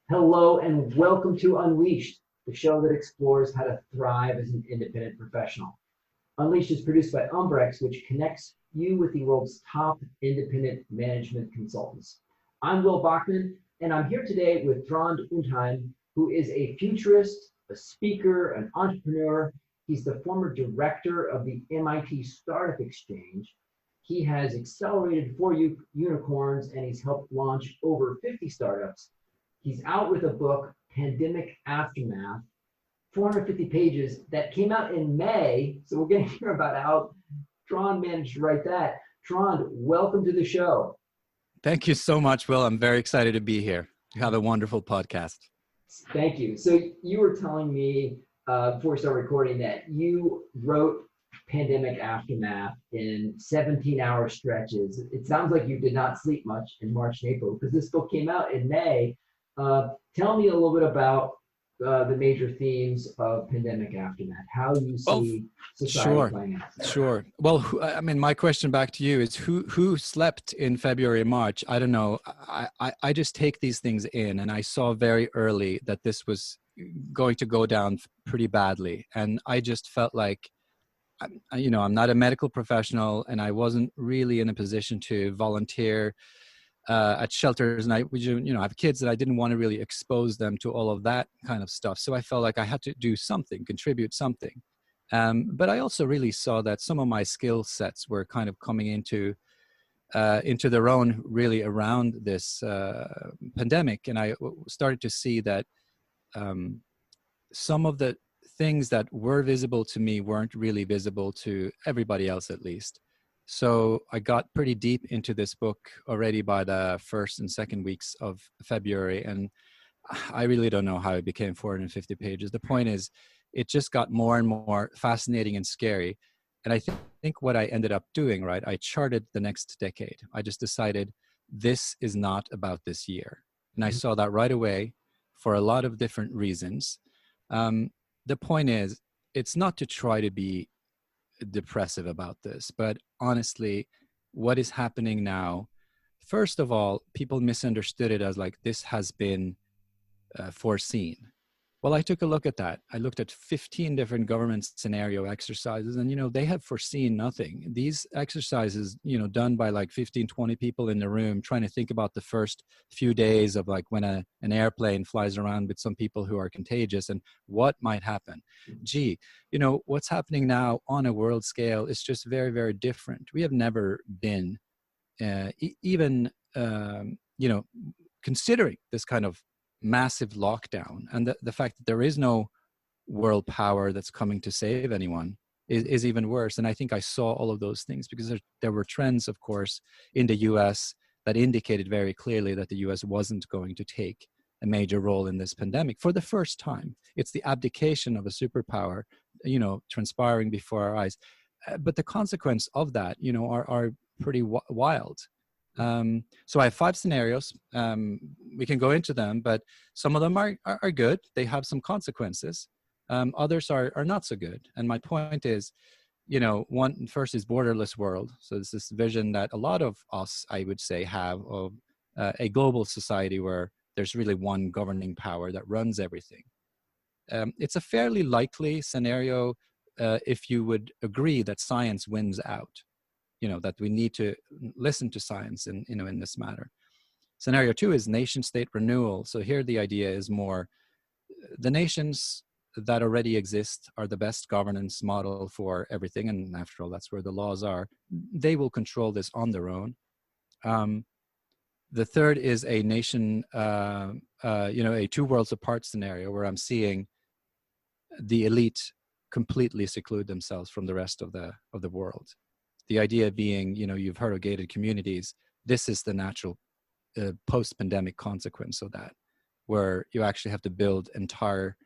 Hello and welcome to Unleashed, the show that explores how to thrive as an independent professional. Unleashed is produced by Umbrex, which connects you with the world's top independent management consultants. I'm Will Bachman, and I'm here today with Trond Undheim, who is a futurist, a speaker, an entrepreneur. He's the former director of the MIT Startup Exchange. He has accelerated four unicorns and he's helped launch over 50 startups. He's out with a book, Pandemic Aftermath, 450 pages that came out in May. So we're going to hear about how Trond managed to write that. Trond, welcome to the show. Thank you so much, Will. I'm very excited to be here. You have a wonderful podcast. Thank you. So you were telling me before we started recording that you wrote Pandemic Aftermath in 17-hour stretches. It sounds like you did not sleep much in March and April because this book came out in May. Tell me a little bit about the major themes of Pandemic Aftermath, how you see society playing out. Sure. Well, I mean, my question back to you is who slept in February and March? I don't know. I just take these things in, and I saw very early that this was going to go down pretty badly. And I just felt like, I'm not a medical professional, and I wasn't really in a position to volunteer at shelters, and I have kids that I didn't want to really expose them to all of that kind of stuff. So I felt like I had to do something, contribute something. But I also really saw that some of my skill sets were kind of coming into their own really around this pandemic, and I started to see that some of the things that were visible to me weren't really visible to everybody else, at least. So I got pretty deep into this book already by the first and second weeks of February, and I really don't know how it became 450 pages. The point is, it just got more and more fascinating and scary. And I think what I ended up doing, right, I charted the next decade. I just decided this is not about this year. And I saw that right away for a lot of different reasons. The point is, it's not to try to be depressive about this, but honestly, what is happening now, first of all, people misunderstood it as like this has been foreseen. Well, I took a look at that. I looked at 15 different government scenario exercises, and they have foreseen nothing. These exercises, done by like 15, 20 people in the room trying to think about the first few days of like when an airplane flies around with some people who are contagious and what might happen. Gee, what's happening now on a world scale is just very, very different. We have never been even, considering this kind of massive lockdown, and the fact that there is no world power that's coming to save anyone is even worse. And I think I saw all of those things because there were trends, of course, in the US that indicated very clearly that the US wasn't going to take a major role in this pandemic for the first time. It's the abdication of a superpower, transpiring before our eyes. But the consequence of that, are pretty wild. So I have 5 scenarios. We can go into them, but some of them are good. They have some consequences. Others are not so good. And my point is, one first is borderless world. So it's this vision that a lot of us, I would say, have of a global society where there's really one governing power that runs everything. It's a fairly likely scenario if you would agree that science wins out. That we need to listen to science in this matter. Scenario 2 is nation state renewal. So here the idea is more the nations that already exist are the best governance model for everything. And after all, that's where the laws are. They will control this on their own. The third is a nation, a 2 worlds apart scenario where I'm seeing the elite completely seclude themselves from the rest of the world. The idea being, you've heard of gated communities. This is the natural post-pandemic consequence of that, where you actually have to build entire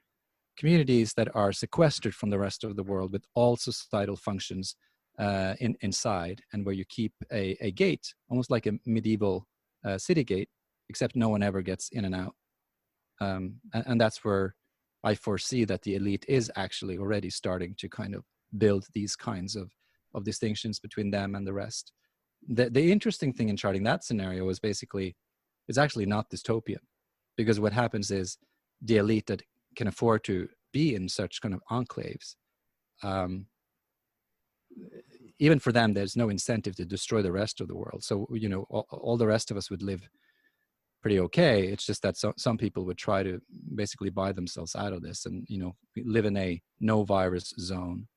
communities that are sequestered from the rest of the world with all societal functions inside, and where you keep a gate, almost like a medieval city gate, except no one ever gets in and out. And that's where I foresee that the elite is actually already starting to kind of build these kinds of distinctions between them and the rest. The interesting thing in charting that scenario is basically, it's actually not dystopian. because what happens is the elite that can afford to be in such kind of enclaves, even for them, there's no incentive to destroy the rest of the world. So, you know, all the rest of us would live pretty okay. It's just that some people would try to basically buy themselves out of this and, you know, live in a no virus zone.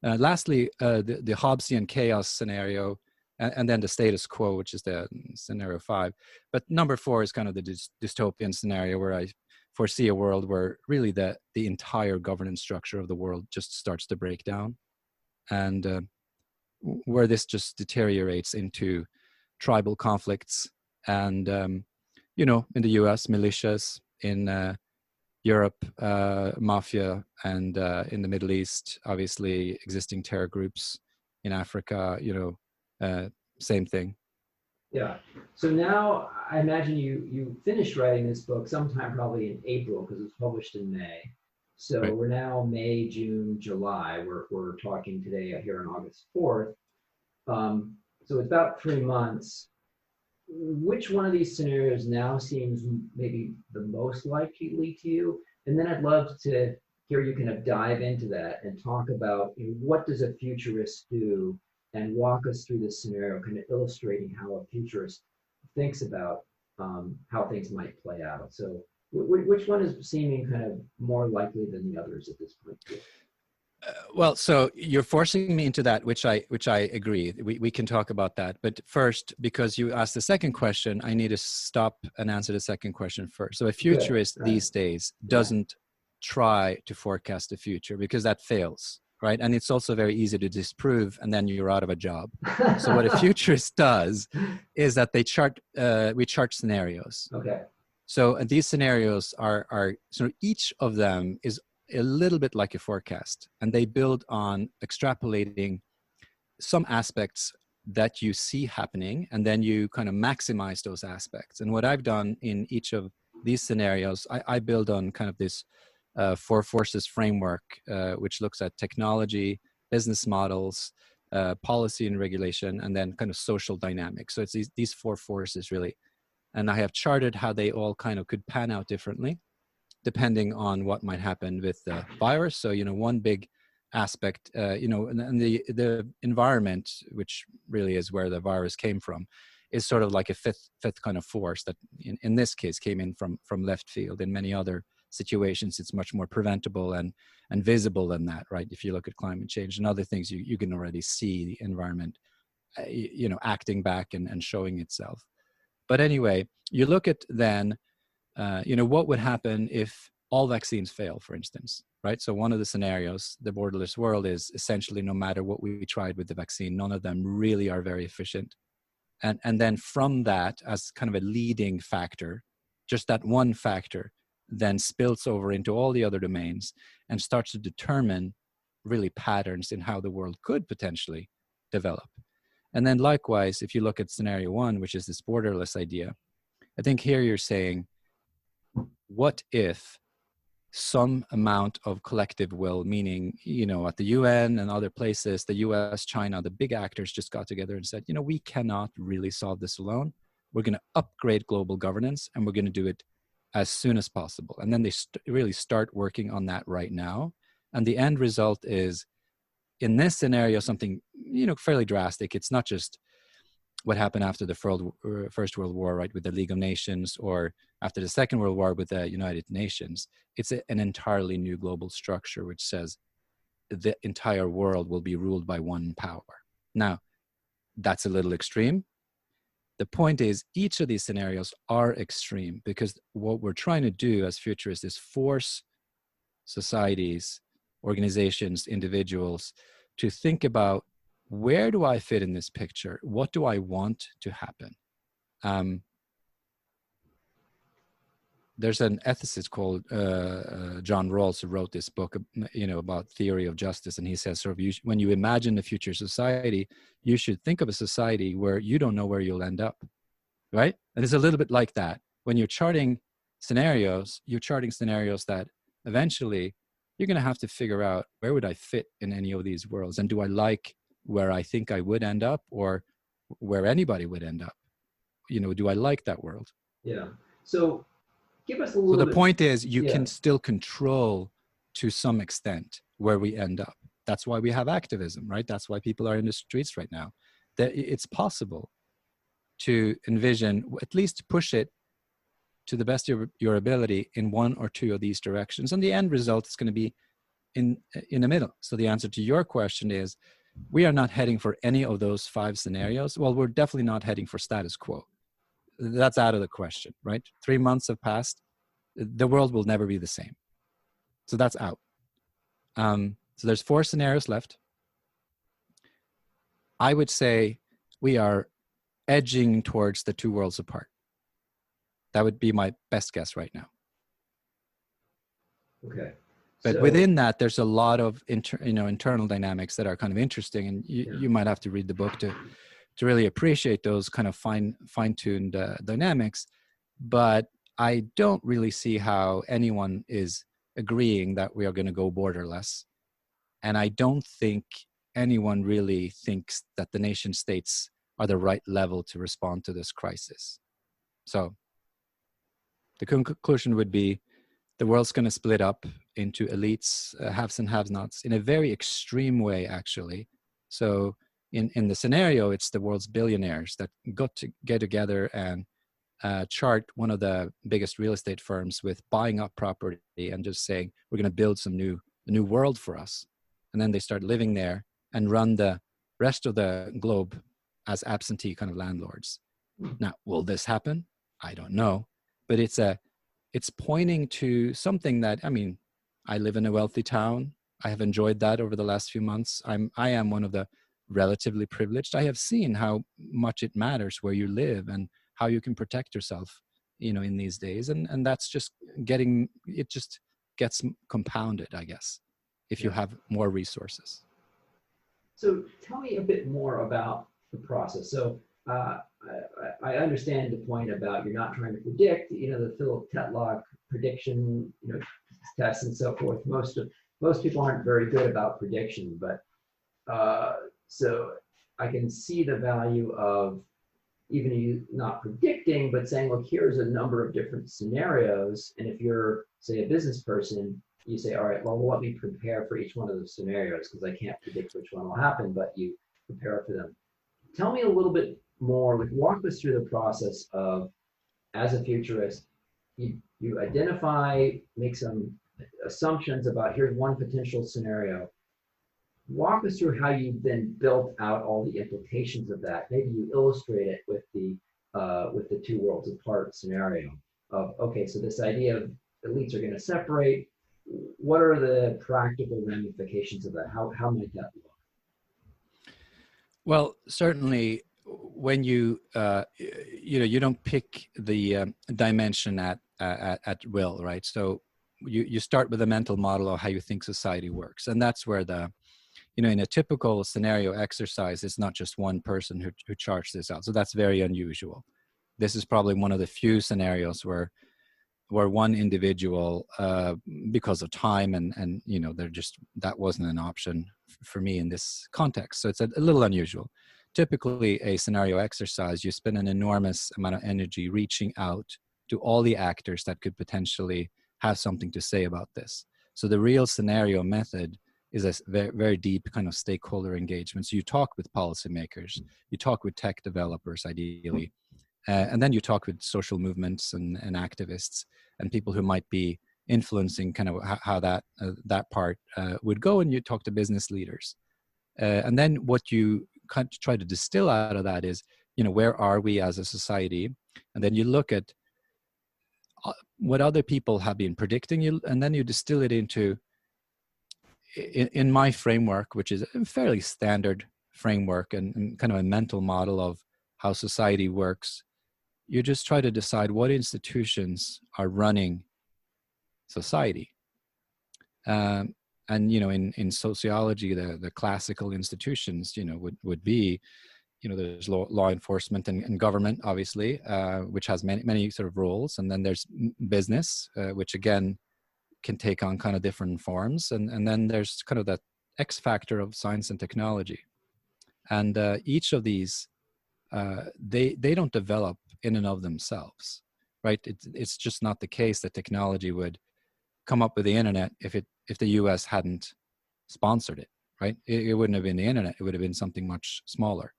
Lastly, the Hobbesian chaos scenario, and then the status quo, which is the scenario 5. But number 4 is kind of the dystopian scenario, where I foresee a world where really the entire governance structure of the world just starts to break down, and where this just deteriorates into tribal conflicts, and you know, in the US, militias, in Europe, mafia, and in the Middle East, obviously existing terror groups. In Africa, you know, same thing. Yeah. So now I imagine you finished writing this book sometime probably in April, because it was published in May. So Right. we're now May, June, July. We're talking today here on August 4th. So it's about 3 months. Which one of these scenarios now seems maybe the most likely to you? And then I'd love to hear you kind of dive into that and talk about, you know, what does a futurist do, and walk us through this scenario, kind of illustrating how a futurist thinks about how things might play out. So which one is seeming kind of more likely than the others at this point? Well, so you're forcing me into that, which I agree. We can talk about that. But first, because you asked the second question, I need to stop and answer the second question first. So a futurist these days doesn't try to forecast the future, because that fails, right? And it's also very easy to disprove, and then you're out of a job. So what a futurist does is that we chart scenarios. Okay. So these scenarios are so each of them is a little bit like a forecast, and they build on extrapolating some aspects that you see happening, and then you kind of maximize those aspects. And what I've done in each of these scenarios, I build on kind of this 4 forces framework, which looks at technology, business models, policy and regulation, and then kind of social dynamics. So it's these 4 forces really. And I have charted how they all kind of could pan out differently, depending on what might happen with the virus. So, you know, one big aspect, you know, and the environment, which really is where the virus came from, is sort of like a fifth kind of force that in this case came in from left field. In many other situations, it's much more preventable and visible than that, right? If you look at climate change and other things, you can already see the environment, you know, acting back and showing itself. But anyway, you look at then, you know, what would happen if all vaccines fail, for instance, right? So one of the scenarios, the borderless world, is essentially no matter what we tried with the vaccine, none of them really are very efficient. And then from that, as kind of a leading factor, just that one factor then spills over into all the other domains and starts to determine really patterns in how the world could potentially develop. And then likewise, if you look at scenario 1, which is this borderless idea, I think here you're saying, what if some amount of collective will, meaning, you know, at the UN and other places, the US, China, the big actors just got together and said, you know, we cannot really solve this alone. We're going to upgrade global governance, and we're going to do it as soon as possible. And then they really start working on that right now. And the end result is, in this scenario, something, you know, fairly drastic. It's not just what happened after the First World War, right, with the League of Nations, or after the Second World War with the United Nations. It's an entirely new global structure which says the entire world will be ruled by one power. Now, that's a little extreme. The point is, each of these scenarios are extreme, because what we're trying to do as futurists is force societies, organizations, individuals to think about, where do I fit in this picture? What do I want to happen? There's an ethicist called John Rawls, who wrote this book, you know, about theory of justice, and he says, sort of, when you imagine the future society, you should think of a society where you don't know where you'll end up, right? And it's a little bit like that. When you're charting scenarios, that eventually you're going to have to figure out, where would I fit in any of these worlds, and do I like where I think I would end up, or where anybody would end up? You know, do I like that world? Yeah. So give us a So little the bit. point is, you Yeah. can still control to some extent where we end up. That's why we have activism, right? That's why people are in the streets right now. That it's possible to envision, at least push it to the best of your ability in one or two of these directions. And the end result is going to be in the middle. So the answer to your question is, we are not heading for any of those 5 scenarios. Well, we're definitely not heading for status quo. That's out of the question, right? 3 months have passed. The world will never be the same. So that's out. So there's 4 scenarios left. I would say we are edging towards the 2 worlds apart. That would be my best guess right now. Okay. But So, within that, there's a lot of internal dynamics that are kind of interesting, and you might have to read the book to really appreciate those kind of fine-tuned dynamics. But I don't really see how anyone is agreeing that we are going to go borderless. And I don't think anyone really thinks that the nation states are the right level to respond to this crisis. So the conclusion would be, the world's going to split up into elites, haves and have-nots, in a very extreme way, actually. So in the scenario, it's the world's billionaires that got to get together and chart one of the biggest real estate firms with buying up property and just saying, we're going to build a new world for us. And then they start living there and run the rest of the globe as absentee kind of landlords. Now, will this happen? I don't know. But it's pointing to something that, I mean, I live in a wealthy town. I have enjoyed that over the last few months. I am one of the relatively privileged. I have seen how much it matters where you live and how you can protect yourself, in these days. And that's just it just gets compounded, I guess, if you have more resources. So tell me a bit more about the process. So I understand the point about you're not trying to predict, the Philip Tetlock prediction, tests and so forth. Most people aren't very good about prediction, but so I can see the value of even you not predicting, but saying, look, here's a number of different scenarios. And if you're, say, a business person, you say, all right, well, let me prepare for each one of those scenarios because I can't predict which one will happen, but you prepare for them. Tell me a little bit more, like walk us through the process of, as a futurist, you identify, make some assumptions about here's one potential scenario. Walk us through how you've then built out all the implications of that. Maybe you illustrate it with the 2 worlds apart scenario of, okay, so this idea of elites are going to separate. What are the practical ramifications of that? How might that look? Well, certainly when you don't pick the dimension at will, right? So you start with a mental model of how you think society works, and that's where in a typical scenario exercise, it's not just one person who charts this out. So that's very unusual. This is probably one of the few scenarios where one individual, because of time and that wasn't an option for me in this context. So it's a little unusual. Typically, a scenario exercise, you spend an enormous amount of energy reaching out to all the actors that could potentially have something to say about this. So the real scenario method is a very, very deep kind of stakeholder engagement. So you talk with policymakers, you talk with tech developers, ideally, and then you talk with social movements and activists and people who might be influencing kind of how that part would go, and you talk to business leaders. And then what you kind of try to distill out of that is, where are we as a society? And then you look at what other people have been predicting, and then you distill it into, in my framework, which is a fairly standard framework and kind of a mental model of how society works, you just try to decide what institutions are running society. And, in sociology, the classical institutions, would be, there's law enforcement and government, obviously, which has many sort of roles. And then there's business, which again, can take on kind of different forms. And then there's kind of that X factor of science and technology. And each of these, they don't develop in and of themselves. right? It's just not the case that technology would come up with the internet if the US hadn't sponsored it, right? It wouldn't have been the internet. It would have been something much smaller.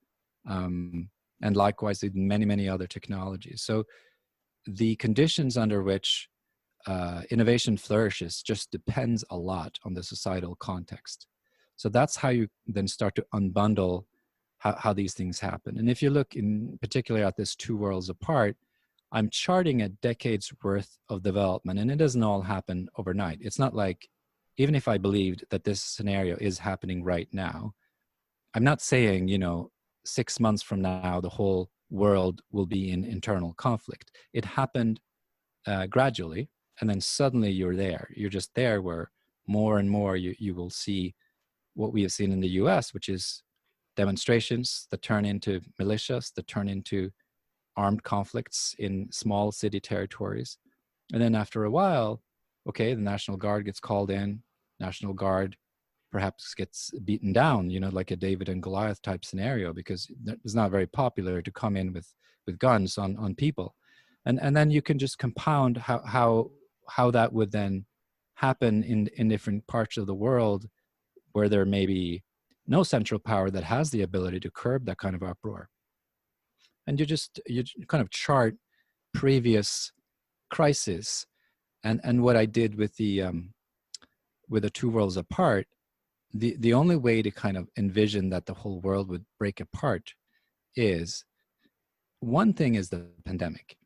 And likewise, with many other technologies. So the conditions under which innovation flourishes just depends a lot on the societal context. So that's how you then start to unbundle how these things happen. And if you look in particular at this two worlds apart, I'm charting a decade's worth of development, and it doesn't all happen overnight. It's not like, even if I believed that this scenario is happening right now, I'm not saying, 6 months from now, the whole world will be in internal conflict. It happened gradually, and then suddenly you're there. You're just there where more and more you will see what we have seen in the US, which is demonstrations that turn into militias, that turn into armed conflicts in small city territories. And then after a while, okay, the National Guard gets called in, National Guard perhaps gets beaten down, like a David and Goliath type scenario, because it's not very popular to come in with guns on people. And then you can just compound how that would then happen in different parts of the world where there may be no central power that has the ability to curb that kind of uproar. And you kind of chart previous crises. And what I did with the two worlds apart, the only way to kind of envision that the whole world would break apart is, one thing is the pandemic.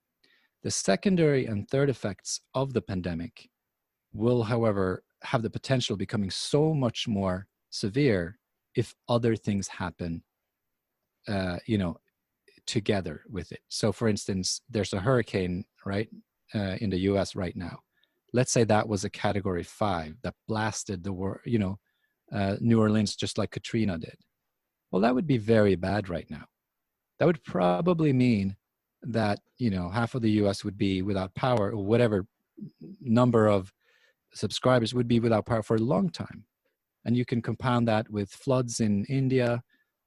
The secondary and third effects of the pandemic will, however, have the potential of becoming so much more severe if other things happen, together with it. So for instance, there's a hurricane, right, in the US right now. Let's say that was a category 5 that blasted the world, New Orleans, just like Katrina did. Well, that would be very bad right now. That would probably mean that, half of the US would be without power, or whatever number of subscribers would be without power for a long time. And you can compound that with floods in India.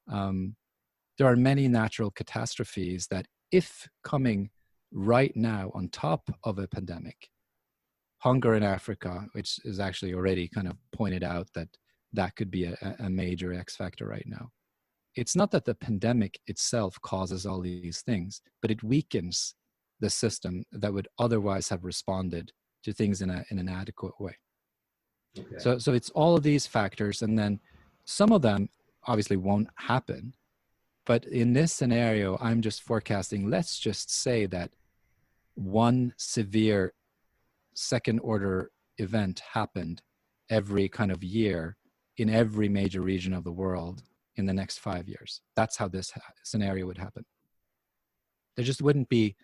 There are many natural catastrophes that, if coming right now on top of a pandemic, hunger in Africa, which is actually already kind of pointed out that could be a major X factor right now. It's not that the pandemic itself causes all these things, but it weakens the system that would otherwise have responded to things in an adequate way. Okay. So it's all of these factors, and then some of them obviously won't happen. But in this scenario, I'm just forecasting, let's just say that one severe second order event happened every kind of year in every major region of the world in the next 5 years. That's how this scenario would happen. There just wouldn't be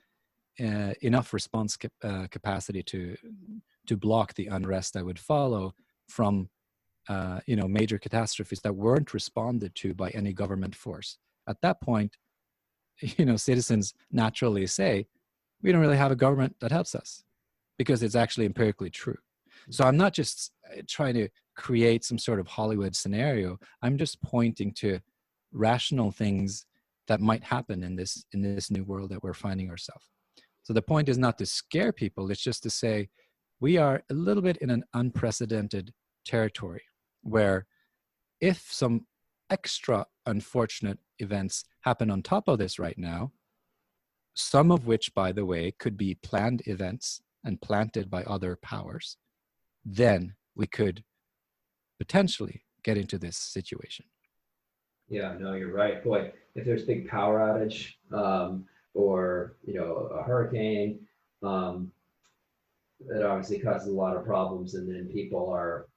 enough response capacity to block the unrest that would follow from major catastrophes that weren't responded to by any government force. At that point, citizens naturally say, we don't really have a government that helps us, because it's actually empirically true. So I'm not just trying to create some sort of Hollywood scenario. I'm just pointing to rational things that might happen in this new world that we're finding ourselves. So the point is not to scare people. It's just to say we are a little bit in an unprecedented territory where, if some extra unfortunate events happen on top of this right now, some of which, by the way, could be planned events and planted by other powers, then we could potentially get into this situation. Yeah, no, you're right. Boy, if there's big power outage, or a hurricane, it obviously causes a lot of problems, and then people are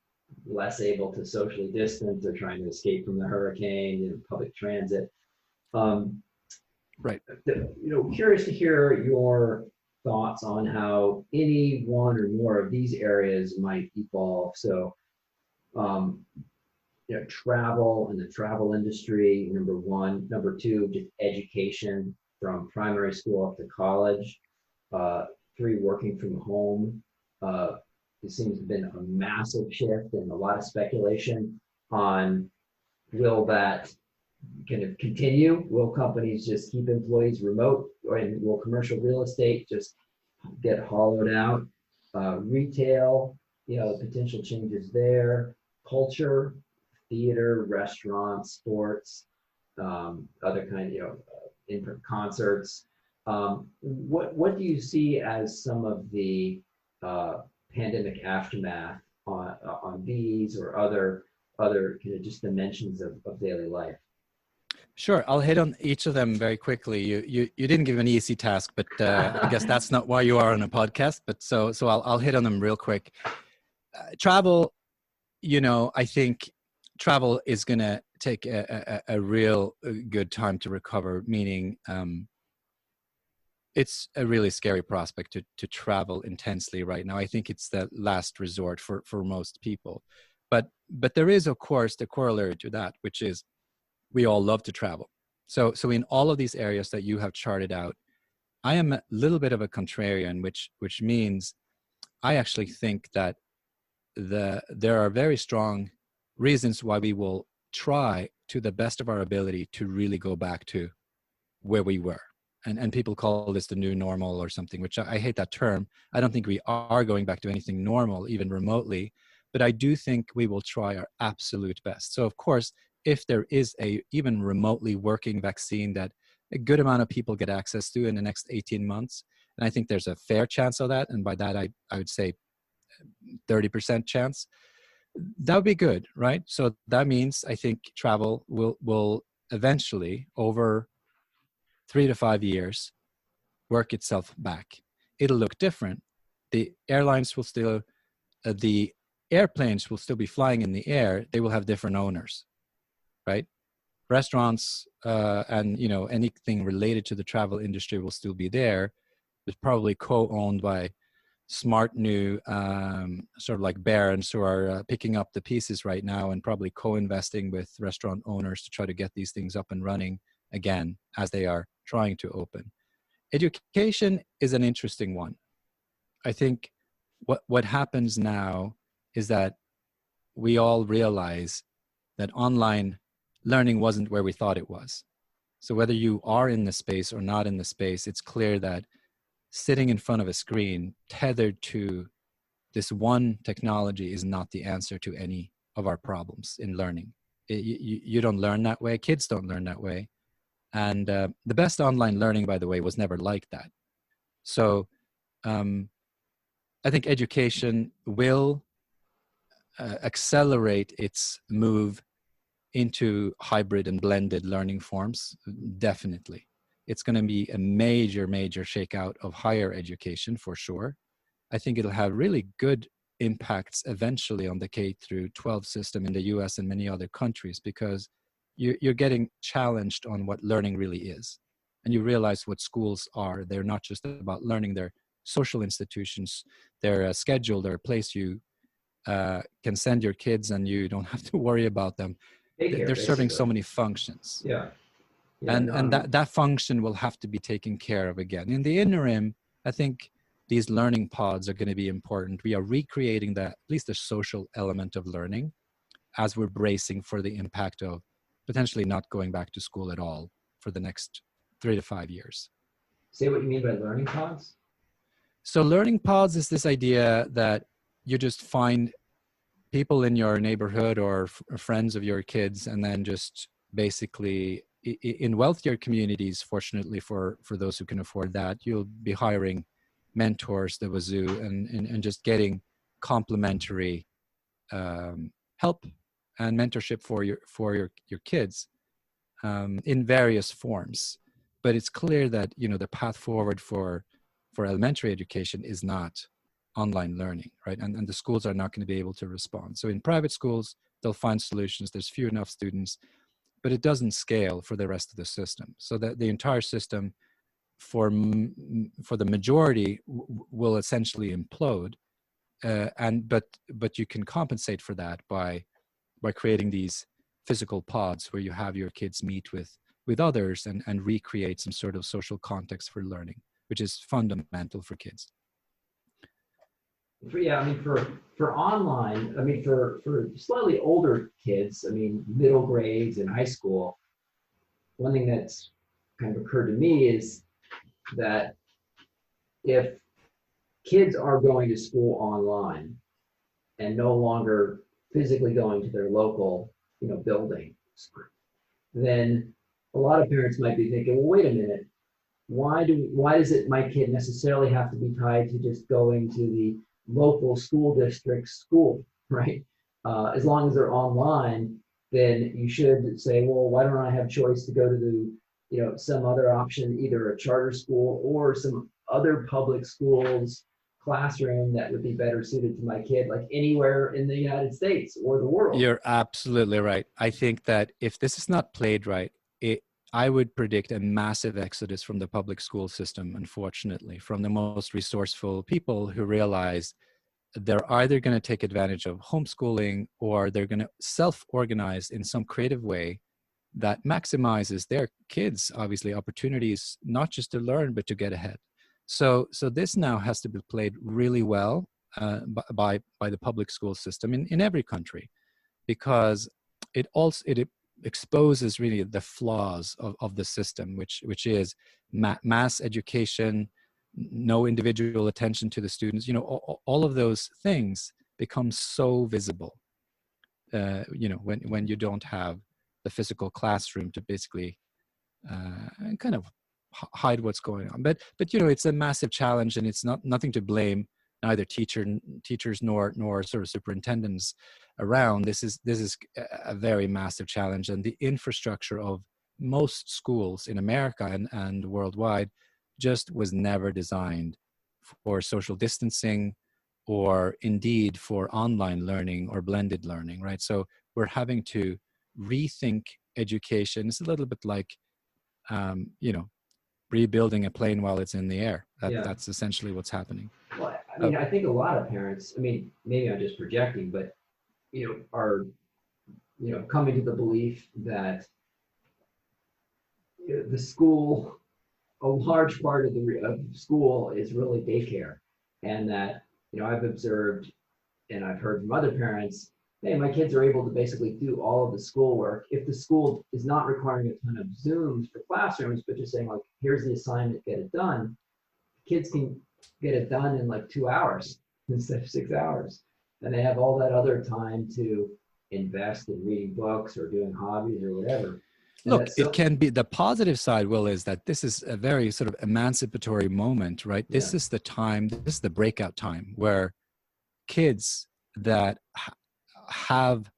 less able to socially distance. They're trying to escape from the hurricane, public transit. Right. Curious to hear your thoughts on how any one or more of these areas might evolve. So, travel and the travel industry, number one. Number two, just education from primary school up to college. 3, working from home. It seems to have been a massive shift and a lot of speculation on, will that kind of continue? Will companies just keep employees remote, and will commercial real estate just get hollowed out. Retail, potential changes there. Culture, theater, restaurants, sports, other kind, in concerts. What do you see as some of the pandemic aftermath on these or other kind of just dimensions of daily life? Sure, I'll hit on each of them very quickly. You didn't give an easy task, but I guess that's not why you are on a podcast. But so I'll hit on them real quick. Travel, I think travel is going to take a real good time to recover. Meaning, it's a really scary prospect to travel intensely right now. I think it's the last resort for most people. But there is, of course, the corollary to that, which is we all love to travel. So in all of these areas that you have charted out, I am a little bit of a contrarian, which means I actually think that there are very strong reasons why we will try to the best of our ability to really go back to where we were. And people call this the new normal or something, which I hate that term. I don't think we are going back to anything normal, even remotely, but I do think we will try our absolute best. So of course, if there is a even remotely working vaccine that a good amount of people get access to in the next 18 months, and I think there's a fair chance of that, and by that I would say 30% chance, that would be good, right? So that means I think travel will eventually, over 3 to 5 years, work itself back. It'll look different. The airlines will still, the airplanes will still be flying in the air. They will have different owners, right? Restaurants and anything related to the travel industry will still be there. It's probably co-owned by smart new sort of like barons who are picking up the pieces right now and probably co-investing with restaurant owners to try to get these things up and running again as they are trying to open. Education is an interesting one. I think what happens now is that we all realize that online learning wasn't where we thought it was. So whether you are in the space or not in the space, it's clear that sitting in front of a screen tethered to this one technology is not the answer to any of our problems in learning. You don't learn that way. Kids don't learn that way. And the best online learning, by the way, was never like that. So I think education will accelerate its move into hybrid and blended learning forms, definitely. It's going to be a major shakeout of higher education for sure. I think it'll have really good impacts eventually on the K through 12 system in the US and many other countries, because you're getting challenged on what learning really is. And you realize what schools are. They're not just about learning, they're social institutions. They're a schedule, they're a place you can send your kids and you don't have to worry about them. They're serving so many functions. Yeah. And that function will have to be taken care of again. In the interim, I think these learning pods are going to be important. We are recreating at least the social element of learning as we're bracing for the impact of potentially not going back to school at all for the next 3 to 5 years. Say what you mean by learning pods? So learning pods is this idea that you just find people in your neighborhood or friends of your kids, and then just basically in wealthier communities, fortunately for those who can afford that, you'll be hiring mentors, the wazoo, and just getting complementary help and mentorship for your kids in various forms. But it's clear that the path forward for elementary education is not online learning, right? And the schools are not going to be able to respond. So in private schools, they'll find solutions. There's few enough students, but it doesn't scale for the rest of the system. So that the entire system for the majority will essentially implode. But you can compensate for that by creating these physical pods where you have your kids meet with others and recreate some sort of social context for learning, which is fundamental for kids. For online, for slightly older kids, middle grades and high school, one thing that's kind of occurred to me is that if kids are going to school online and no longer physically going to their local, building, then a lot of parents might be thinking, well, wait a minute, why does it my kid necessarily have to be tied to just going to the local school district school, right? As long as they're online, then you should say, well, why don't I have choice to go to the, some other option, either a charter school or some other public schools classroom that would be better suited to my kid, like anywhere in the United States or the world. You're absolutely right. I think that if this is not played right, I would predict a massive exodus from the public school system, unfortunately, from the most resourceful people who realize they're either going to take advantage of homeschooling or they're going to self-organize in some creative way that maximizes their kids, obviously, opportunities, not just to learn, but to get ahead. So this now has to be played really well by the public school system in every country, because it exposes really the flaws of the system, which is mass education, no individual attention to the students. All of those things become so visible. When you don't have the physical classroom to basically kind of hide what's going on. But it's a massive challenge, and it's nothing to blame neither teachers nor sort of superintendents around. This is a very massive challenge, and the infrastructure of most schools in America and worldwide just was never designed for social distancing or indeed for online learning or blended learning, right? So we're having to rethink education. It's a little bit like rebuilding a plane while it's in the air. That's essentially what's happening. Well, I think a lot of parents, maybe I'm just projecting, but, are, coming to the belief that the school, a large part of the school is really daycare. And that, I've observed and I've heard from other parents, hey, my kids are able to basically do all of the schoolwork. If the school is not requiring a ton of Zooms for classrooms, but just saying, like, here's the assignment, get it done, kids can get it done in like 2 hours instead of 6 hours. And they have all that other time to invest in reading books or doing hobbies or whatever. Look, it can be, the positive side, Will, is that this is a very sort of emancipatory moment, right? This is the time, this is the breakout time where kids that have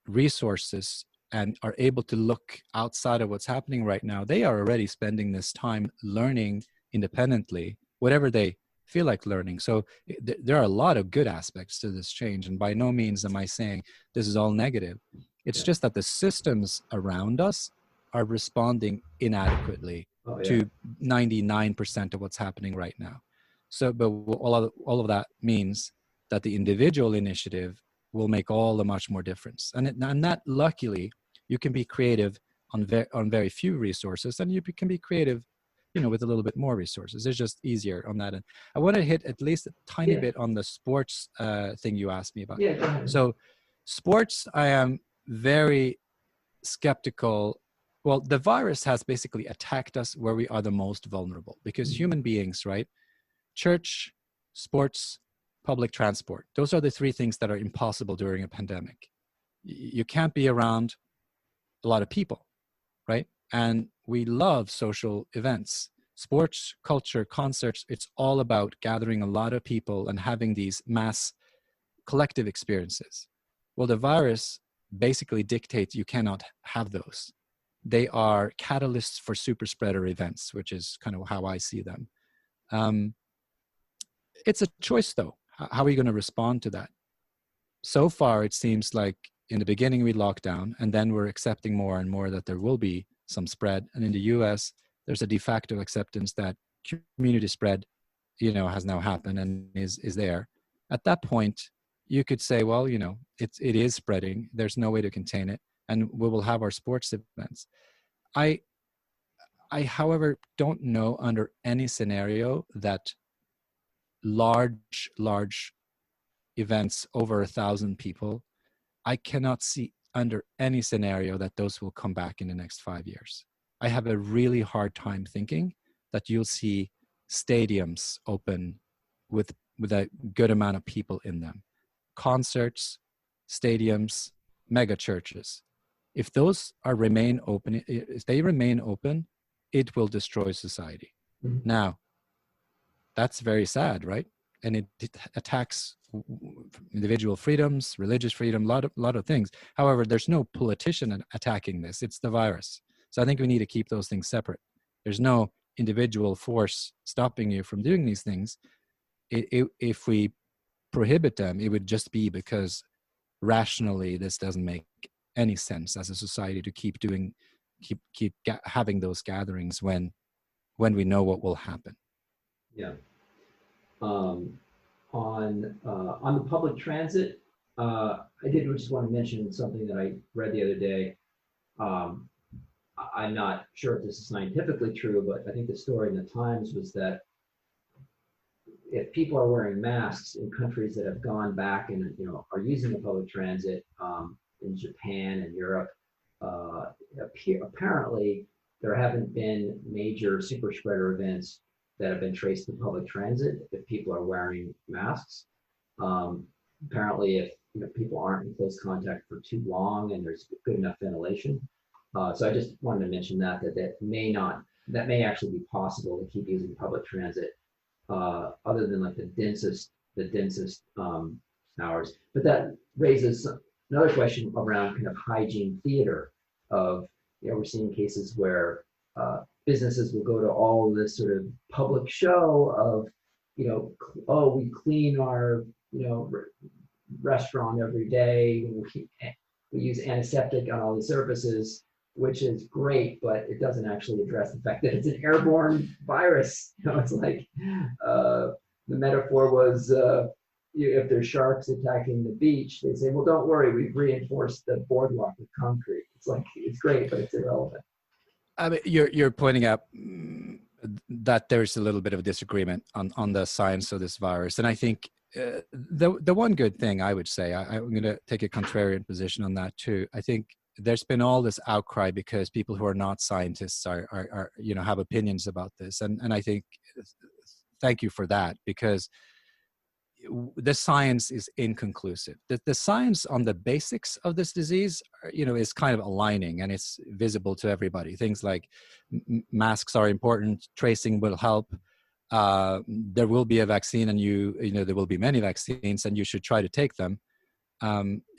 resources and are able to look outside of what's happening right now, they are already spending this time learning independently, whatever they feel like learning. So there are a lot of good aspects to this change. And by no means am I saying this is all negative. It's just that the systems around us are responding inadequately to 99% of what's happening right now. So, but all of that means that the individual initiative will make all the much more difference. And that, luckily, you can be creative on very few resources, and you can be creative, with a little bit more resources. It's just easier on that end. I want to hit at least a tiny bit on the sports thing you asked me about. So sports, I am very skeptical. Well, the virus has basically attacked us where we are the most vulnerable, because human beings, right? Church, sports, public transport. Those are the three things that are impossible during a pandemic. You can't be around a lot of people, right? And we love social events, sports, culture, concerts. It's all about gathering a lot of people and having these mass collective experiences. Well, the virus basically dictates you cannot have those. They are catalysts for super spreader events, which is kind of how I see them. It's a choice, though. How are we going to respond to that? So far, it seems like in the beginning we locked down, and then we're accepting more and more that there will be some spread. And in the US, there's a de facto acceptance that community spread, has now happened and is there. At that point, you could say, well, it is spreading. There's no way to contain it, and we will have our sports events. I, however, don't know under any scenario that large events over 1,000 people, I cannot see under any scenario that those will come back in the next 5 years. I have a really hard time thinking that you'll see stadiums open with a good amount of people in them. Concerts, stadiums, mega churches. If those remain open, if they remain open, it will destroy society. Mhm. Now, that's very sad, right? And it attacks individual freedoms, religious freedom, lot of things. However, there's no politician attacking this. It's the virus. So I think we need to keep those things separate. There's no individual force stopping you from doing these things. If we prohibit them, it would just be because rationally this doesn't make any sense as a society to keep having those gatherings when we know what will happen. Yeah. On the public transit, I did just want to mention something that I read the other day. I'm not sure if this is scientifically true, but I think the story in the Times was that if people are wearing masks in countries that have gone back and are using the public transit, in Japan and Europe, apparently there haven't been major super spreader events that have been traced to public transit if people are wearing masks. Apparently, if people aren't in close contact for too long and there's good enough ventilation. So I just wanted to mention that may actually be possible to keep using public transit, other than like the densest hours. But that raises another question around kind of hygiene theater of, we're seeing cases where businesses will go to all this sort of public show of, oh, we clean our, restaurant every day. We use antiseptic on all the surfaces, which is great, but it doesn't actually address the fact that it's an airborne virus. It's like the metaphor was, if there's sharks attacking the beach, they say, well, don't worry, we've reinforced the boardwalk with concrete. It's like, it's great, but it's irrelevant. I mean, you're pointing out that there's a little bit of a disagreement on the science of this virus, and I think the one good thing I would say, I'm going to take a contrarian position on that too. I think there's been all this outcry because people who are not scientists are have opinions about this, and I think thank you for that, because the science is inconclusive. The science on the basics of this disease, is kind of aligning, and it's visible to everybody. Things like masks are important, tracing will help. There will be a vaccine, and there will be many vaccines, and you should try to take them.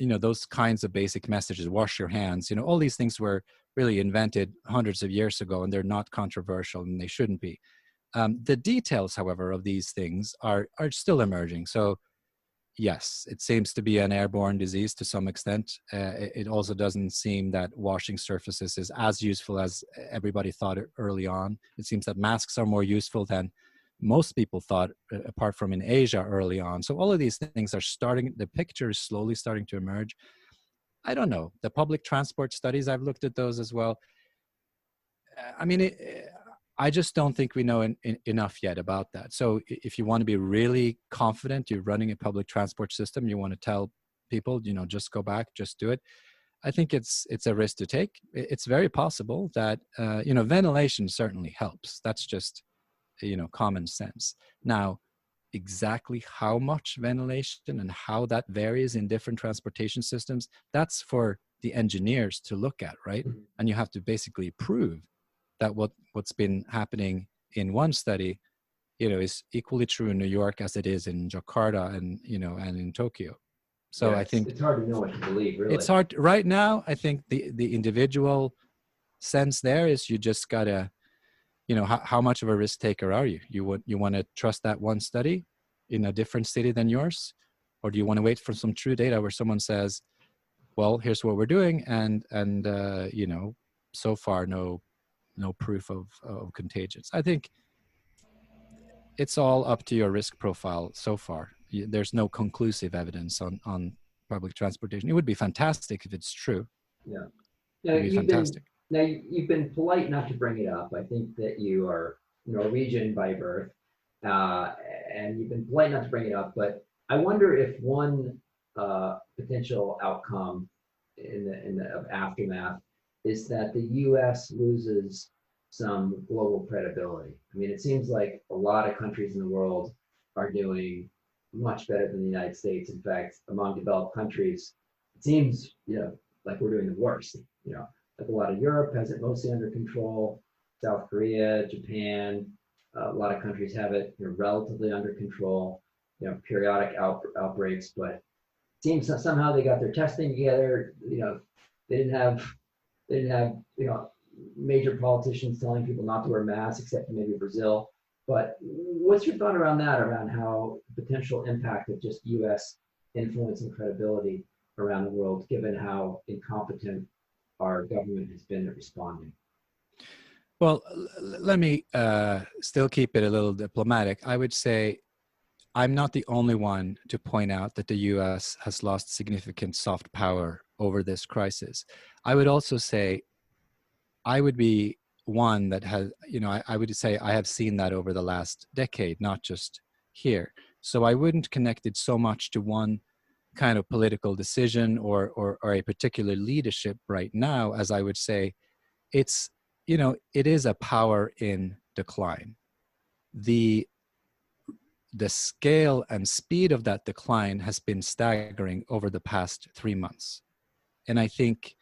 Those kinds of basic messages, wash your hands, all these things were really invented hundreds of years ago, and they're not controversial, and they shouldn't be. The details, however, of these things are still emerging. So yes, it seems to be an airborne disease to some extent. It also doesn't seem that washing surfaces is as useful as everybody thought early on. It seems that masks are more useful than most people thought, apart from in Asia early on. So all of these things are the picture is slowly starting to emerge. I don't know. The public transport studies, I've looked at those as well. I mean, I just don't think we know enough yet about that. So if you want to be really confident, you're running a public transport system, you want to tell people, just go back, just do it. I think it's a risk to take. It's very possible that, ventilation certainly helps. That's just, common sense. Now, exactly how much ventilation and how that varies in different transportation systems, that's for the engineers to look at, right? And you have to basically prove that what's been happening in one study, is equally true in New York as it is in Jakarta and in Tokyo. So yeah, I think it's hard to know what to believe, really. It's hard right now. I think the individual sense there is you just gotta, how much of a risk taker are you? You want to trust that one study in a different city than yours, or do you want to wait for some true data where someone says, well, here's what we're doing, and so far no proof of contagions. I think it's all up to your risk profile so far. There's no conclusive evidence on public transportation. It would be fantastic if it's true. Yeah. It would be fantastic. You've been polite not to bring it up. I think that you are Norwegian by birth, and you've been polite not to bring it up. But I wonder if one potential outcome in the aftermath is that the U.S. loses some global credibility. I mean, it seems like a lot of countries in the world are doing much better than the United States. In fact, among developed countries, it seems, like we're doing the worst. Like a lot of Europe has it mostly under control. South Korea, Japan, a lot of countries have it relatively under control. Periodic outbreaks, but it seems that somehow they got their testing together. They didn't have major politicians telling people not to wear masks, except maybe Brazil. But what's your thought around that, around how the potential impact of just U.S. influence and credibility around the world, given how incompetent our government has been at responding? Well, let me still keep it a little diplomatic. I would say I'm not the only one to point out that the US has lost significant soft power over this crisis. I would also say I would be one that has, I would say I have seen that over the last decade, not just here. So I wouldn't connect it so much to one kind of political decision or a particular leadership right now, as I would say it's, it is a power in decline. The scale and speed of that decline has been staggering over the past 3 months. And I think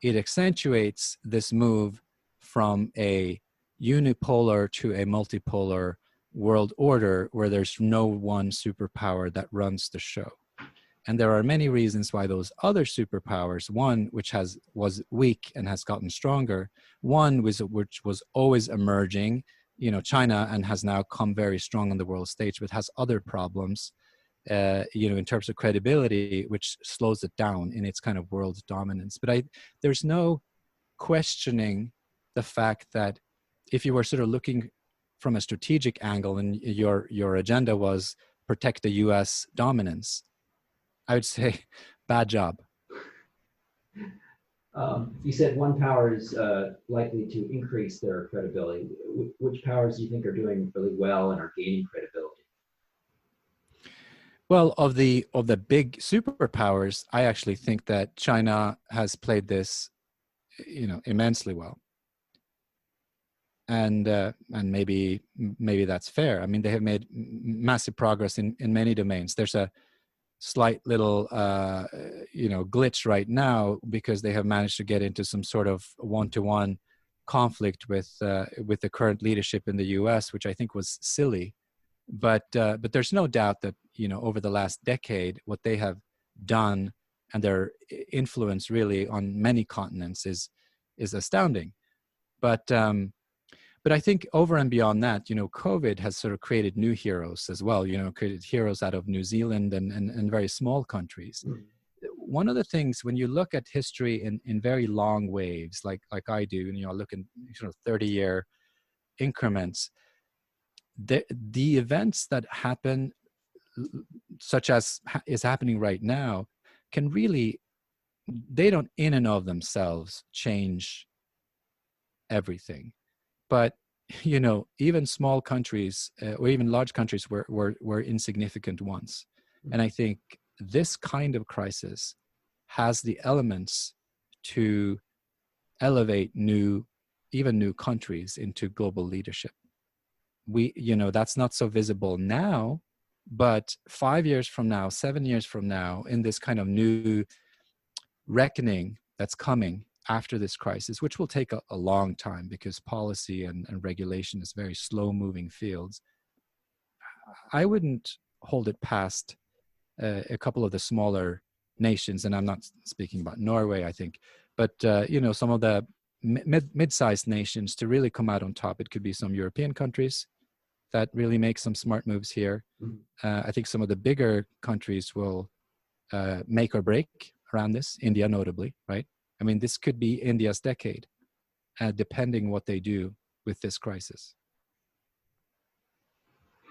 it accentuates this move from a unipolar to a multipolar world order where there's no one superpower that runs the show. And there are many reasons why those other superpowers, one which was weak and has gotten stronger, one which was always emerging, China, and has now come very strong on the world stage, but has other problems, in terms of credibility, which slows it down in its kind of world dominance. But there's no questioning the fact that if you were sort of looking from a strategic angle and your agenda was protect the US dominance, I would say bad job. You said one power is likely to increase their credibility. Which powers do you think are doing really well and are gaining credibility? Well, of the big superpowers, I actually think that China has played this, immensely well. And maybe that's fair. I mean, they have made massive progress in many domains. There's a slight little glitch right now because they have managed to get into some sort of one-to-one conflict with the current leadership in the US, which I think was silly. But there's no doubt that over the last decade, what they have done and their influence really on many continents is astounding. But I think over and beyond that, COVID has sort of created new heroes as well, created heroes out of New Zealand and very small countries. Mm. One of the things, when you look at history in very long waves, like I do, and look in 30-year increments, the events that happen, such as is happening right now, can really, they don't in and of themselves change everything. But even small countries or even large countries were insignificant once. And I think this kind of crisis has the elements to elevate even new countries into global leadership. That's not so visible now, but 5 years from now, 7 years from now, in this kind of new reckoning that's coming after this crisis, which will take a long time because policy and regulation is very slow moving fields, I wouldn't hold it past a couple of the smaller nations, and I'm not speaking about Norway, I think, but some of the mid-sized nations to really come out on top. It could be some European countries that really make some smart moves here. I think some of the bigger countries will make or break around this, India notably, right? I mean, this could be India's decade, depending what they do with this crisis.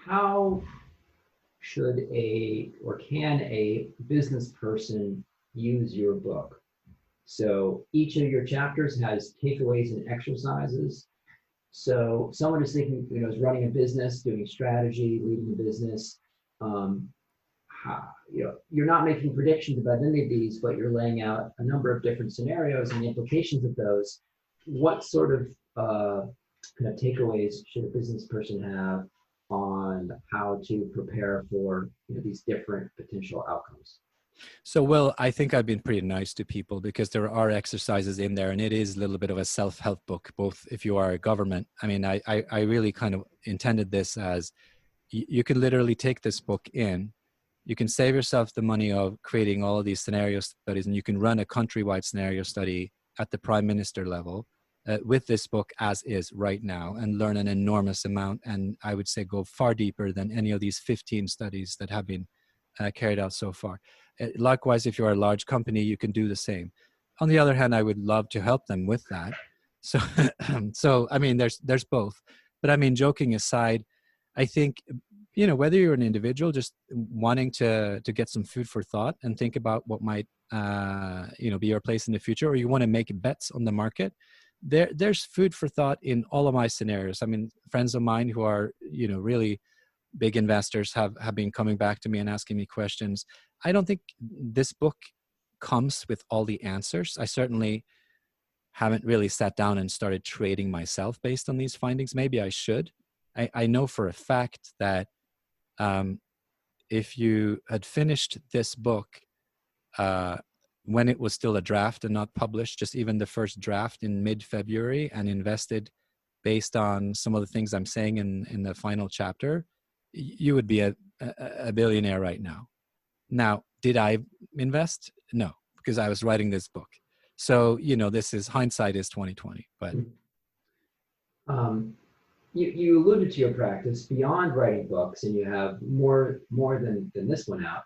How should can a business person use your book? So each of your chapters has takeaways and exercises. So someone is thinking, is running a business, doing strategy, leading a business. You're not making predictions about any of these, but you're laying out a number of different scenarios and the implications of those. What sort of kind of takeaways should a business person have on how to prepare for these different potential outcomes? So, Will, I think I've been pretty nice to people because there are exercises in there, and it is a little bit of a self-help book, both if you are a government. I mean, I really kind of intended this as you can literally take this book in, you can save yourself the money of creating all of these scenario studies, and you can run a countrywide scenario study at the prime minister level with this book as is right now and learn an enormous amount. And I would say go far deeper than any of these 15 studies that have been carried out so far. Likewise, if you're a large company, you can do the same. On the other hand, I would love to help them with that. So, so I mean, there's both. But I mean, joking aside, I think, whether you're an individual just wanting to get some food for thought and think about what might, be your place in the future, or you want to make bets on the market, there's food for thought in all of my scenarios. I mean, friends of mine who are, really big investors have been coming back to me and asking me questions. I don't think this book comes with all the answers. I certainly haven't really sat down and started trading myself based on these findings. Maybe I should. I know for a fact that if you had finished this book when it was still a draft and not published, just even the first draft in mid-February, and invested based on some of the things I'm saying in the final chapter, you would be a billionaire right now. Now, did I invest? No, because I was writing this book. So, this is hindsight is 2020, but. You alluded to your practice beyond writing books, and you have more than this one out.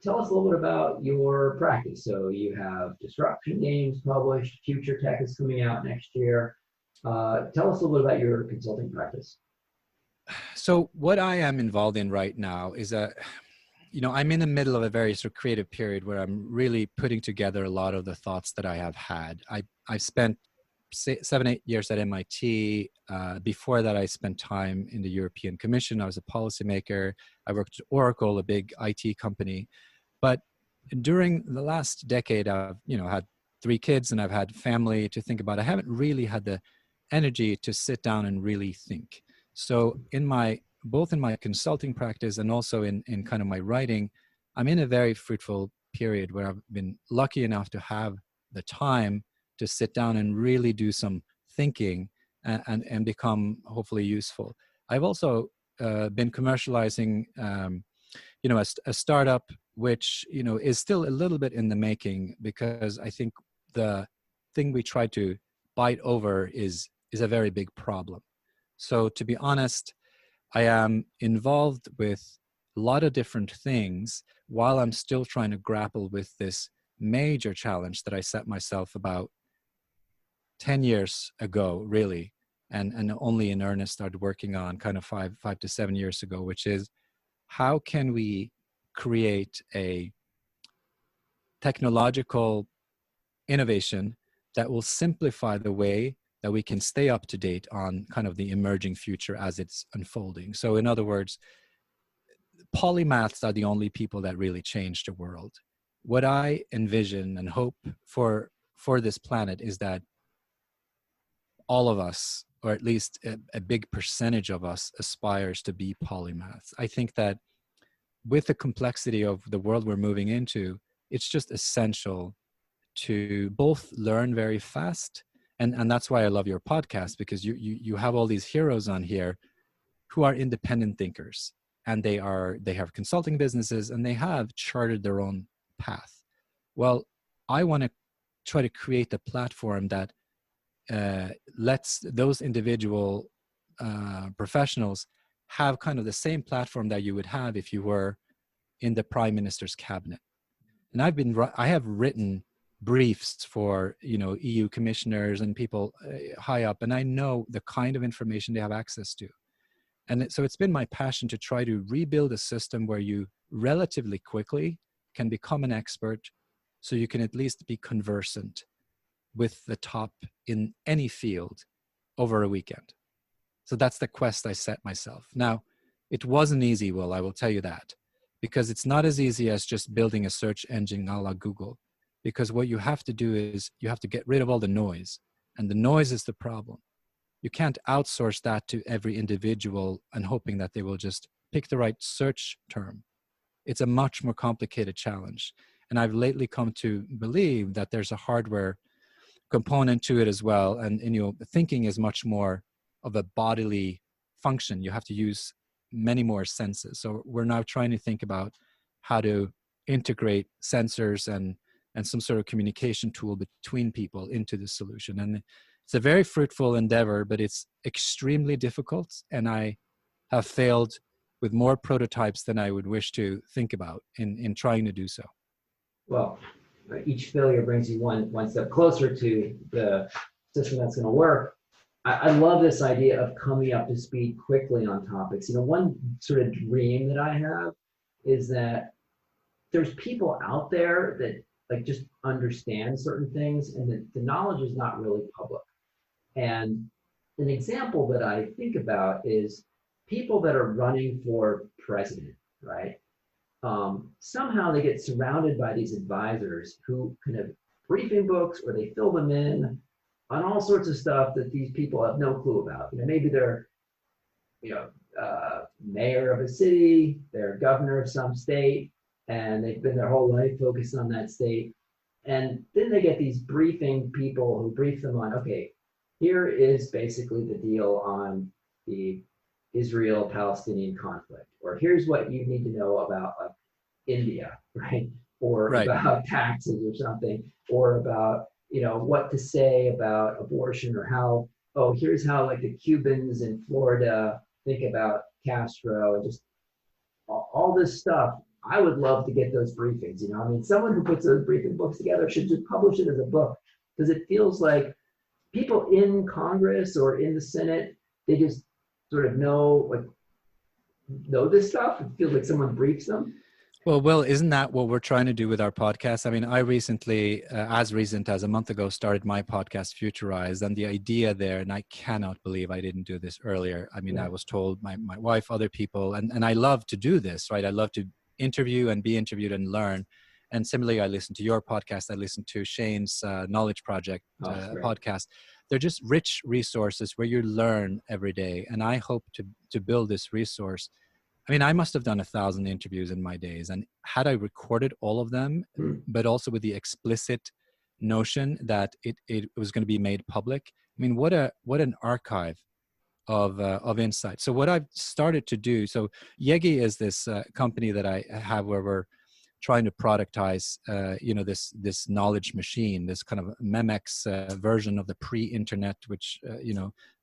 Tell us a little bit about your practice. So you have disruption games published, future tech is coming out next year. Tell us a little bit about your consulting practice. So what I am involved in right now is I'm in the middle of a very sort of creative period where I'm really putting together a lot of the thoughts that I have had. I've spent 7-8 years at MIT. Before that, I spent time in the European Commission. I was a policymaker. I worked at Oracle, a big IT company. But during the last decade, I've had 3 kids and I've had family to think about. I haven't really had the energy to sit down and really think. So both in my consulting practice and also in kind of my writing, I'm in a very fruitful period where I've been lucky enough to have the time to sit down and really do some thinking and become hopefully useful. I've also been commercializing, a startup, which, is still a little bit in the making, because I think the thing we try to bite over is a very big problem. So to be honest, I am involved with a lot of different things while I'm still trying to grapple with this major challenge that I set myself about 10 years ago, really, and only in earnest started working on kind of 5 to 7 years ago, which is how can we create a technological innovation that will simplify the way that we can stay up to date on kind of the emerging future as it's unfolding. So in other words, polymaths are the only people that really change the world. What I envision and hope for this planet is that all of us, or at least a big percentage of us, aspires to be polymaths. I think that with the complexity of the world we're moving into, it's just essential to both learn very fast, and that's why I love your podcast, because you have all these heroes on here who are independent thinkers, and they have consulting businesses and they have charted their own path. Well, I want to try to create a platform that lets those individual professionals have kind of the same platform that you would have if you were in the prime minister's cabinet. And I have written briefs for EU commissioners and people high up, and I know the kind of information they have access to. And so it's been my passion to try to rebuild a system where you relatively quickly can become an expert, so you can at least be conversant with the top in any field over a weekend. So that's the quest I set myself. Now, it wasn't easy, Will, I will tell you that, because it's not as easy as just building a search engine a la Google, because what you have to do is you have to get rid of all the noise, and the noise is the problem. you can't outsource that to every individual and hoping that they will just pick the right search term. It's a much more complicated challenge. And I've lately come to believe that there's a hardware component to it as well. And thinking is much more of a bodily function. You have to use many more senses. So we're now trying to think about how to integrate sensors and some sort of communication tool between people into the solution. And it's a very fruitful endeavor, but it's extremely difficult. And I have failed with more prototypes than I would wish to think about in trying to do so. Well, each failure brings you one step closer to the system that's going to work. I love this idea of coming up to speed quickly on topics. One sort of dream that I have is that there's people out there that like just understand certain things, and that the knowledge is not really public. And an example that I think about is people that are running for president, right? Somehow they get surrounded by these advisors who kind of briefing books, or they fill them in on all sorts of stuff that these people have no clue about. Maybe they're, mayor of a city, they're governor of some state, and they've been their whole life focused on that state. And then they get these briefing people who brief them on, okay, here is basically the deal on the Israel-Palestinian conflict, or here's what you need to know about like India, right? Or Right. about taxes or something, or about, what to say about abortion, or how, here's how like the Cubans in Florida think about Castro, and just all this stuff. I would love to get those briefings, someone who puts those briefing books together should just publish it as a book, because it feels like people in Congress or in the Senate, they just sort of know this stuff. It feels like someone briefs them. Well, Will, isn't that what we're trying to do with our podcast? I mean, I recently, as recent as a month ago, started my podcast, Futurized, and the idea there, and I cannot believe I didn't do this earlier. I mean, I was told, my wife, other people, and I love to do this, right? I love to interview and be interviewed and learn. And similarly, I listen to your podcast. I listen to Shane's Knowledge Project podcast. They're just rich resources where you learn every day. And I hope to build this resource. I mean, I must have done 1,000 interviews in my days. And had I recorded all of them, but also with the explicit notion that it was going to be made public, I mean, what an archive of insight. So what I've started to do, so Yegi is this company that I have where we're trying to productize, this knowledge machine, this kind of Memex version of the pre-internet, which,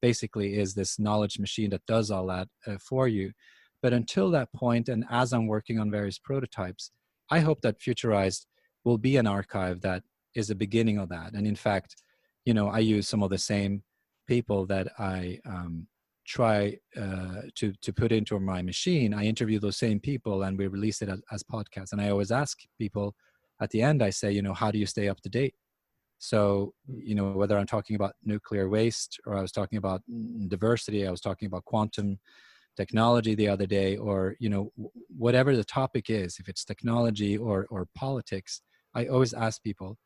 basically is this knowledge machine that does all that for you. But until that point, and as I'm working on various prototypes, I hope that Futurized will be an archive that is a beginning of that. And in fact, I use some of the same people that I try to put into my machine. I interview those same people and we release it as podcasts. And I always ask people at the end, I say, how do you stay up to date? So, whether I'm talking about nuclear waste, or I was talking about diversity, I was talking about quantum technology the other day, or, whatever the topic is, if it's technology or politics, I always ask people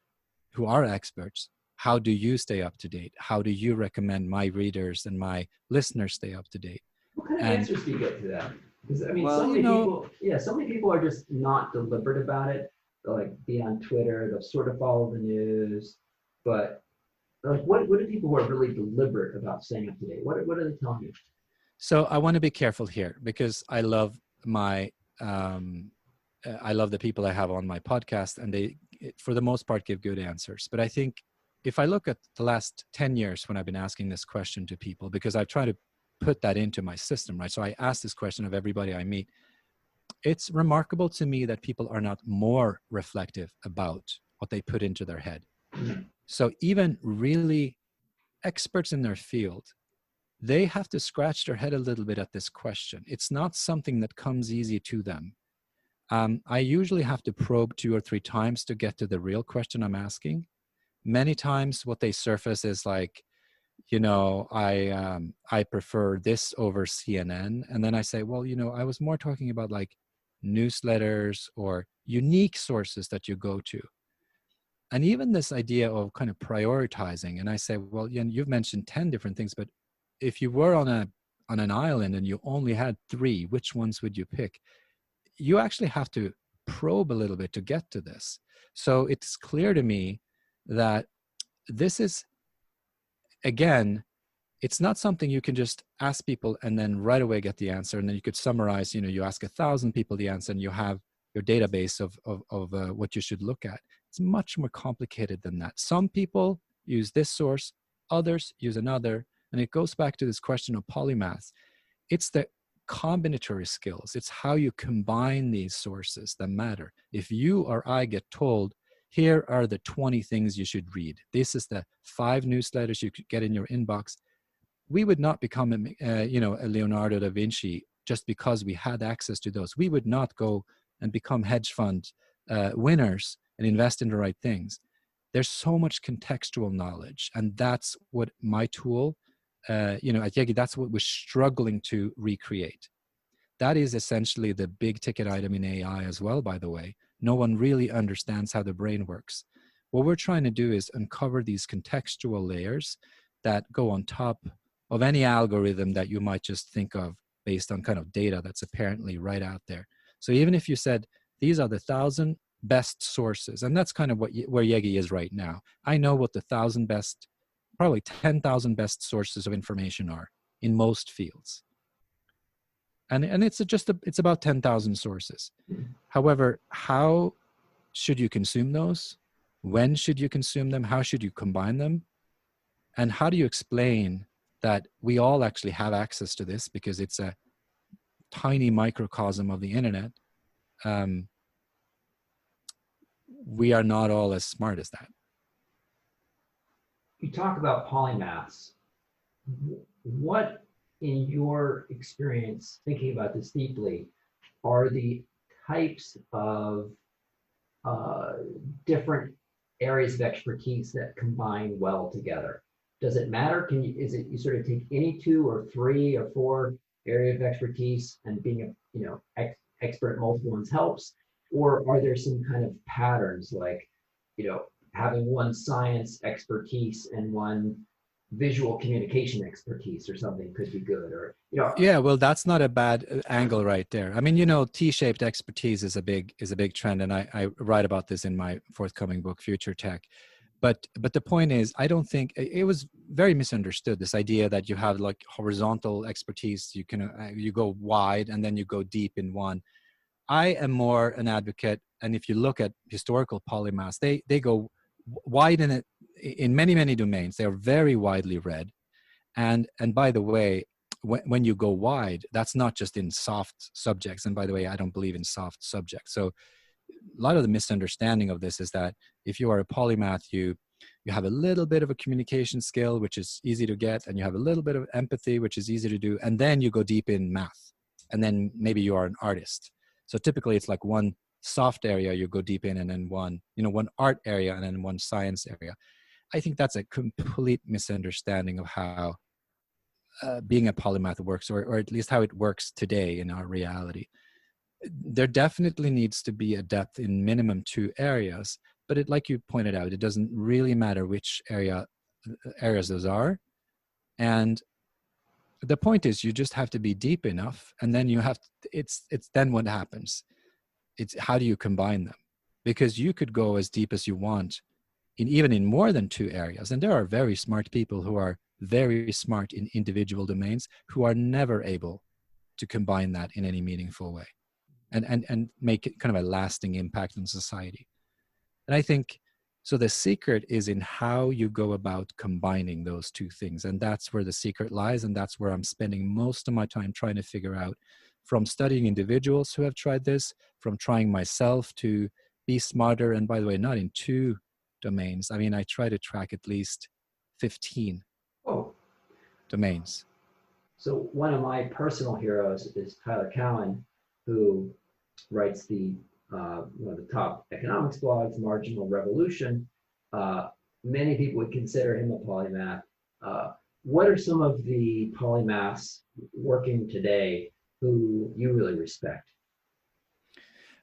who are experts, how do you stay up to date? How do you recommend my readers and my listeners stay up to date? What kind of answers do you get to that? Because I mean, well, so many people are just not deliberate about it. They'll like be on Twitter, they'll sort of follow the news, but like, what do people who are really deliberate about staying up to date? What are they telling you? So I want to be careful here, because I love I love the people I have on my podcast, and they, for the most part, give good answers. But I think if I look at the last 10 years when I've been asking this question to people, because I've tried to put that into my system, right? So I ask this question of everybody I meet. It's remarkable to me that people are not more reflective about what they put into their head. So even really experts in their field, they have to scratch their head a little bit at this question. It's not something that comes easy to them. I usually have to probe 2 or 3 times to get to the real question I'm asking. Many times what they surface is like, I prefer this over CNN. And then I say, well, I was more talking about like newsletters or unique sources that you go to. And even this idea of kind of prioritizing. And I say, well, you've mentioned 10 different things, but if you were on an island and you only had 3, which ones would you pick? You actually have to probe a little bit to get to this. So it's clear to me that this is, again, it's not something you can just ask people and then right away get the answer. And then you could summarize, you ask 1,000 people the answer and you have your database of what you should look at. It's much more complicated than that. Some people use this source, others use another. And it goes back to this question of polymaths. It's the combinatory skills. It's how you combine these sources that matter. If you or I get told, here are the 20 things you should read, this is the 5 newsletters you could get in your inbox, we would not become a Leonardo da Vinci just because we had access to those. We would not go and become hedge fund winners and invest in the right things. There's so much contextual knowledge, and that's what my tool, at Yegi, that's what we're struggling to recreate. That is essentially the big ticket item in AI as well, by the way. No one really understands how the brain works. What we're trying to do is uncover these contextual layers that go on top of any algorithm that you might just think of based on kind of data that's apparently right out there. So even if you said, these are the 1,000 best sources, and that's kind of where Yegi is right now. I know what the 1,000 best, probably 10,000 best sources of information are in most fields. And it's it's about 10,000 sources. However, how should you consume those? When should you consume them? How should you combine them? And how do you explain that we all actually have access to this because it's a tiny microcosm of the internet? We are not all as smart as that. You talk about polymaths. What, in your experience, thinking about this deeply, are the types of different areas of expertise that combine well together? Does it matter? Is it you sort of take any 2 or 3 or 4 areas of expertise and being expert at multiple ones helps? Or are there some kind of patterns like, having one science expertise and one visual communication expertise or something could be good? Or Yeah, well, that's not a bad angle right there. I mean, T-shaped expertise is a big trend, and I write about this in my forthcoming book, Future Tech. But the point is, I don't think it was very misunderstood, this idea that you have like horizontal expertise, you go wide and then you go deep in one. I am more an advocate, and if you look at historical polymaths, they go wide in many domains. They are very widely read, and by the way, when you go wide, that's not just in soft subjects. And by the way, I don't believe in soft subjects. So a lot of the misunderstanding of this is that if you are a polymath, you have a little bit of a communication skill, which is easy to get, and you have a little bit of empathy, which is easy to do, and then you go deep in math, and then maybe you are an artist. So typically it's like one soft area you go deep in, and then one art area, and then one science area. I think that's a complete misunderstanding of how being a polymath works, or at least how it works today in our reality. There definitely needs to be a depth in minimum 2 areas, but like you pointed out, it doesn't really matter which areas those are. And the point is, you just have to be deep enough, and then it's then what happens. It's how do you combine them? Because you could go as deep as you want even in more than 2 areas. And there are very smart people who are very smart in individual domains who are never able to combine that in any meaningful way and make it kind of a lasting impact on society. And I think, so the secret is in how you go about combining those 2 things. And that's where the secret lies. And that's where I'm spending most of my time trying to figure out, from studying individuals who have tried this, from trying myself to be smarter. And by the way, not in 2 domains. I mean, I try to track at least 15 domains. So one of my personal heroes is Tyler Cowen, who writes one of the top economics blogs, Marginal Revolution. Many people would consider him a polymath. What are some of the polymaths working today who you really respect?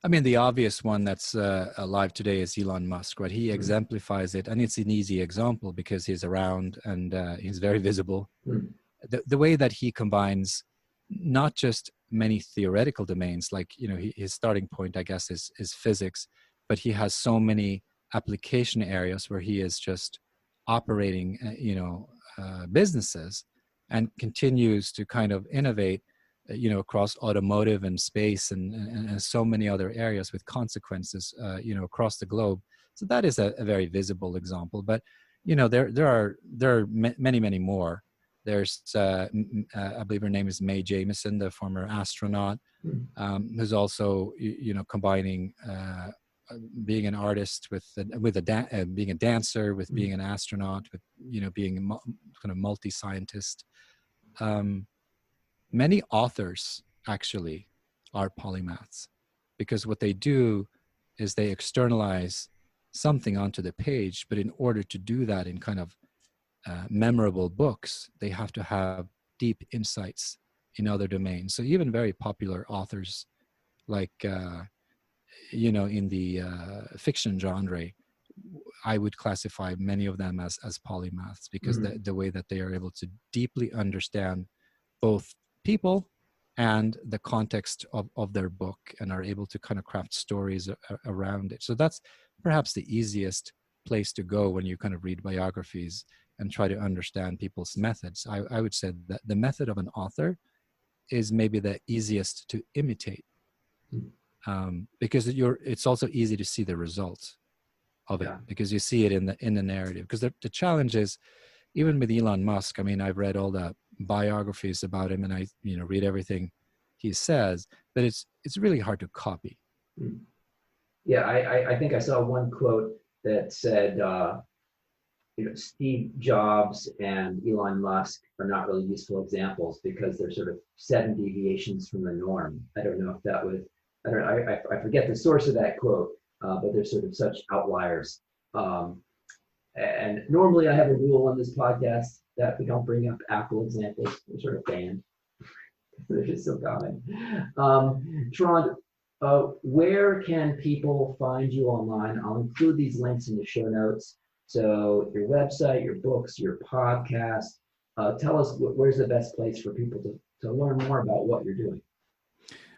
I mean, the obvious one that's alive today is Elon Musk, right? He exemplifies it, and it's an easy example because he's around and he's very visible. the way that he combines not just many theoretical domains, like, his starting point, I guess, is physics, but he has so many application areas where he is just operating, businesses, and continues to kind of innovate, across automotive and space and so many other areas with consequences, across the globe. So that is a very visible example. But, there are many more. There's, I believe her name is Mae Jemison, the former astronaut, who's also, combining being an artist with being a dancer, with being an astronaut, with, being a kind of multi-scientist. Many authors actually are polymaths, because what they do is they externalize something onto the page, but in order to do that in kind of memorable books, they have to have deep insights in other domains. So even very popular authors, like in the fiction genre, I would classify many of them as polymaths, because the way that they are able to deeply understand both people and the context of their book, and are able to kind of craft stories around it. So that's perhaps the easiest place to go when you kind of read biographies and try to understand people's methods. I would say that the method of an author is maybe the easiest to imitate, because it's also easy to see the results of it, because you see it in the narrative. Because the challenge is, even with Elon Musk, I mean, I've read all the biographies about him, and I read everything he says, but it's really hard to copy. Yeah, I think I saw one quote that said, Steve Jobs and Elon Musk are not really useful examples because they're sort of 7 deviations from the norm. I don't know if that was, I forget the source of that quote, but they're sort of such outliers. And normally I have a rule on this podcast that we don't bring up Apple examples. We're sort of banned. They're just so common. Trond, where can people find you online? I'll include these links in the show notes. So your website, your books, your podcast. Tell us where's the best place for people to learn more about what you're doing.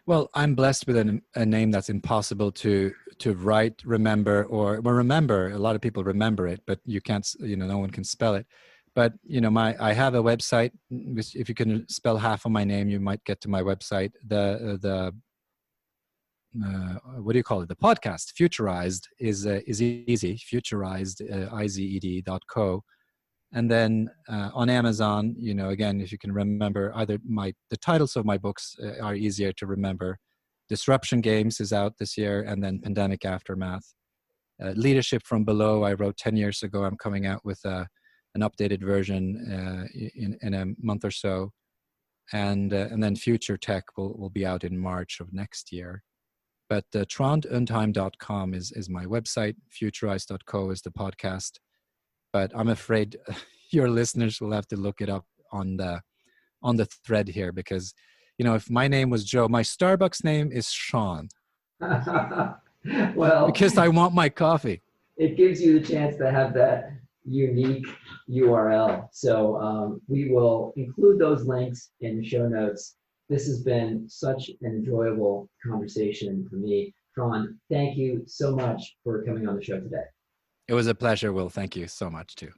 Well, I'm blessed with a name that's impossible to write, remember, remember. A lot of people remember it, but you can't, no one can spell it. But, I have a website. If you can spell half of my name, you might get to my website. What do you call it? The podcast, Futurized, is easy. Futurized, ized.co. And then on Amazon, again, if you can remember, either the titles of my books are easier to remember. Disruption Games is out this year, and then Pandemic Aftermath. Leadership from Below, I wrote 10 years ago. I'm coming out with an updated version in a month or so. And then Future Tech will be out in March of next year. But trondundheim.com is my website. Futurized.co is the podcast. But I'm afraid your listeners will have to look it up on the thread here, because, if my name was Joe, my Starbucks name is Sean. Well, because I want my coffee. It gives you the chance to have that unique URL. So we will include those links in the show notes. This has been such an enjoyable conversation for me. Trond, thank you so much for coming on the show today. It was a pleasure, Will. Thank you so much, too.